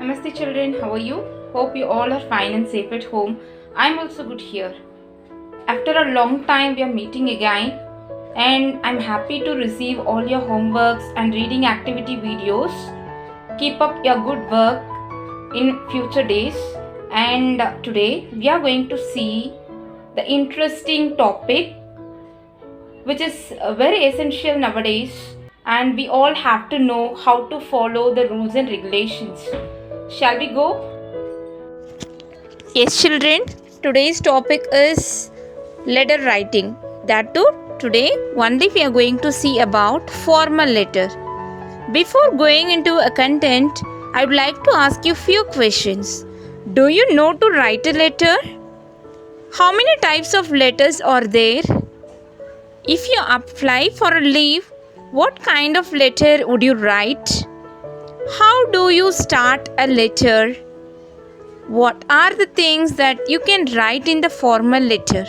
Namaste children, how are you? Hope you all are fine and safe at home. I'm also good here. After a long time we are meeting again and I'm happy to receive all your homeworks and reading activity videos. Keep up your good work in future days, and today we are going to see the interesting topic which is very essential nowadays, and we all have to know how to follow the rules and regulations. Shall we go? Yes, children, today's topic is letter writing. That too, today only we are going to see about formal letter. Before going into a content, I would like to ask you few questions. Do you know to write a letter? How many types of letters are there? If you apply for a leave, what kind of letter would you write? How do you start a letter? What are the things that you can write in the formal letter?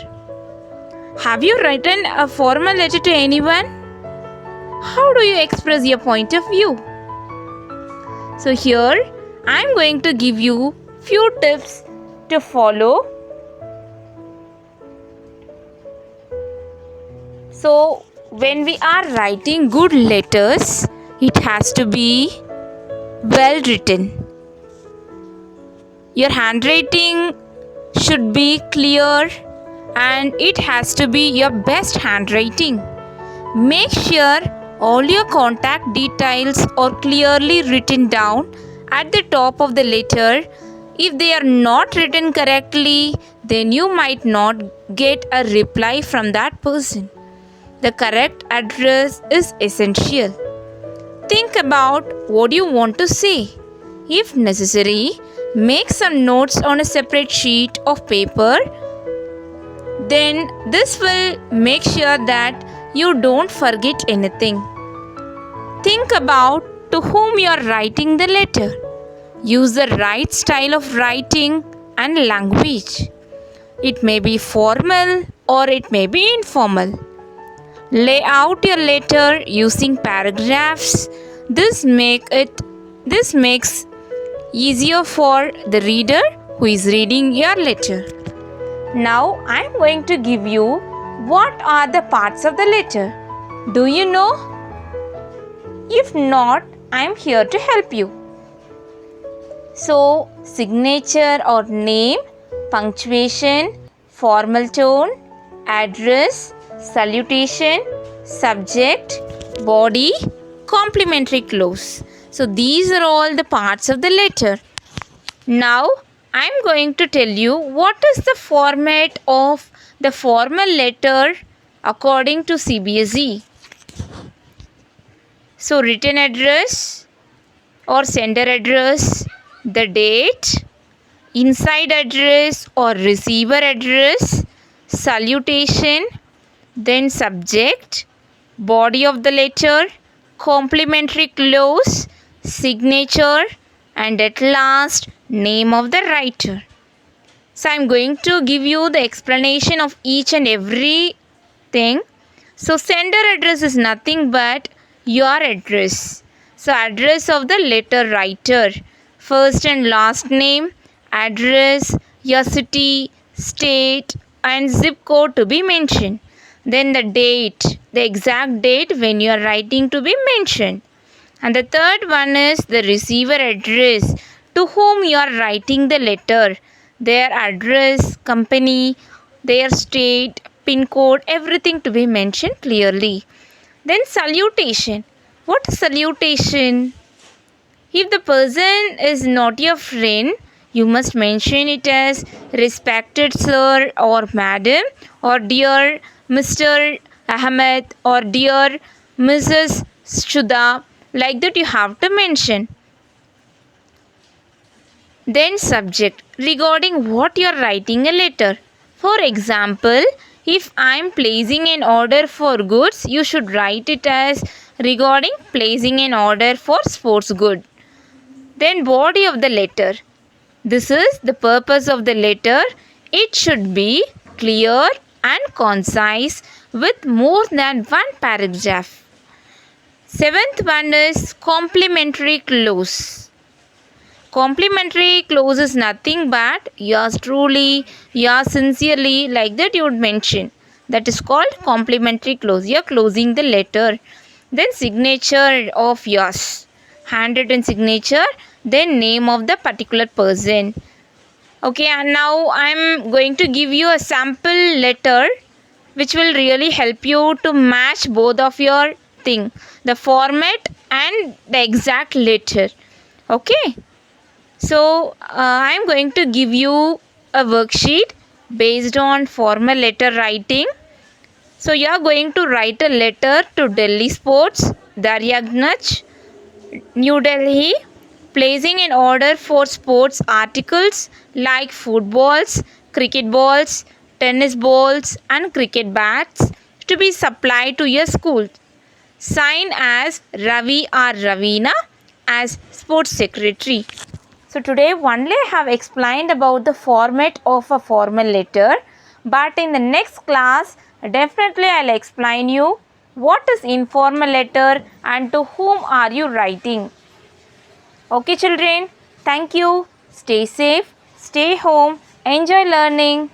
Have you written a formal letter to anyone? How do you express your point of view? So here I am going to give you few tips to follow. So when we are writing good letters, it has to be well written. Your handwriting should be clear and it has to be your best handwriting. Make sure all your contact details are clearly written down at the top of the letter. If they are not written correctly, then you might not get a reply from that person. The correct address is essential. Think about what you want to say. If necessary, make some notes on a separate sheet of paper. Then this will make sure that you don't forget anything. Think about to whom you are writing the letter. Use the right style of writing and language. It may be formal or it may be informal. Lay out your letter using paragraphs. This makes easier for the reader who is reading your letter. Now I am going to give you what are the parts of the letter. Do you know? If not, I am here to help you. So, signature or name, punctuation, formal tone, address, salutation, subject, body, complimentary clause. So these are all the parts of the letter. Now I am going to tell you what is the format of the formal letter according to CBSE. So written address or sender address, the date, inside address or receiver address, salutation, then subject, body of the letter, complimentary clause, signature, and at last name of the writer. So I am going to give you the explanation of each and every thing. So sender address is nothing but your address. So address of the letter writer, first and last name, address, your city, state, and zip code to be mentioned. Then the date, the exact date when you are writing to be mentioned. And the third one is the receiver address, to whom you are writing the letter. Their address, company, their state, pin code, everything to be mentioned clearly. Then salutation. What is salutation? If the person is not your friend, you must mention it as respected sir or madam, or dear Mr. Ahmed, or dear Mrs. Shuda. Like that you have to mention. Then subject, regarding what you are writing a letter. For example, if I am placing an order for goods, you should write it as regarding placing an order for sports good. Then body of the letter. This is the purpose of the letter. It should be clear and concise with more than one paragraph. Seventh one is complimentary clause. Complimentary clause is nothing but yours truly, yours sincerely, like that you would mention. That is called complimentary clause. You are closing the letter. Then signature of yours, handwritten signature, then name of the particular person. Okay, and now I'm going to give you a sample letter which will really help you to match both of your thing, the format and the exact letter. Okay, so I'm going to give you a worksheet based on formal letter writing. So you are going to write a letter to Delhi Sports, Daryaganj, New Delhi, placing in order for sports articles like footballs, cricket balls, tennis balls, and cricket bats to be supplied to your school. Sign as Ravi or Ravina as sports secretary. So today only I have explained about the format of a formal letter, but in the next class definitely I'll explain you what is informal letter and to whom are you writing. Okay children, thank you. Stay safe, stay home, enjoy learning.